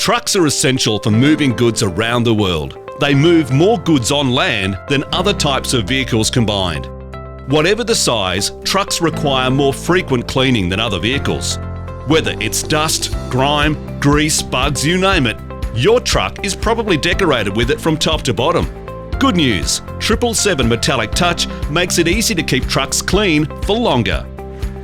Trucks are essential for moving goods around the world. They move more goods on land than other types of vehicles combined. Whatever the size, trucks require more frequent cleaning than other vehicles. Whether it's dust, grime, grease, bugs, you name it, your truck is probably decorated with it from top to bottom. Good news, 777 Metallic Touch makes it easy to keep trucks clean for longer.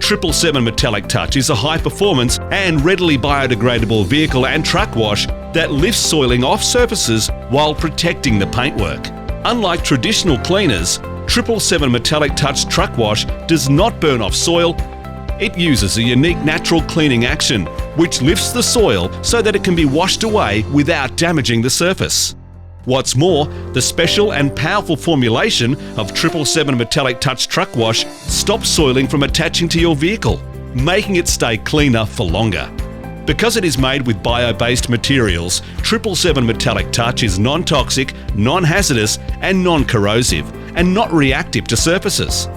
777 Metallic Touch is a high-performance and readily biodegradable vehicle and truck wash that lifts soiling off surfaces while protecting the paintwork. Unlike traditional cleaners, 777 Metallic Touch truck wash does not burn off soil. It uses a unique natural cleaning action, which lifts the soil so that it can be washed away without damaging the surface. What's more, the special and powerful formulation of 777 Metallic Touch truck wash stops soiling from attaching to your vehicle, making it stay cleaner for longer. Because it is made with bio-based materials, 777 Metallic Touch is non-toxic, non-hazardous and non-corrosive, and not reactive to surfaces.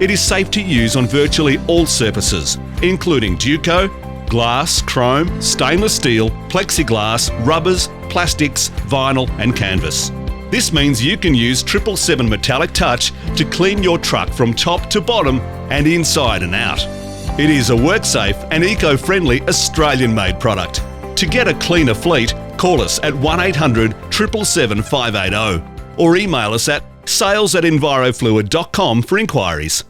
It is safe to use on virtually all surfaces, including Duco, glass, chrome, stainless steel, plexiglass, rubbers, plastics, vinyl and canvas. This means you can use 777 Metallic Touch to clean your truck from top to bottom and inside and out. It is a work-safe and eco-friendly Australian-made product. To get a cleaner fleet, call us at 1800 777 580 or email us at sales@envirofluid.com for inquiries.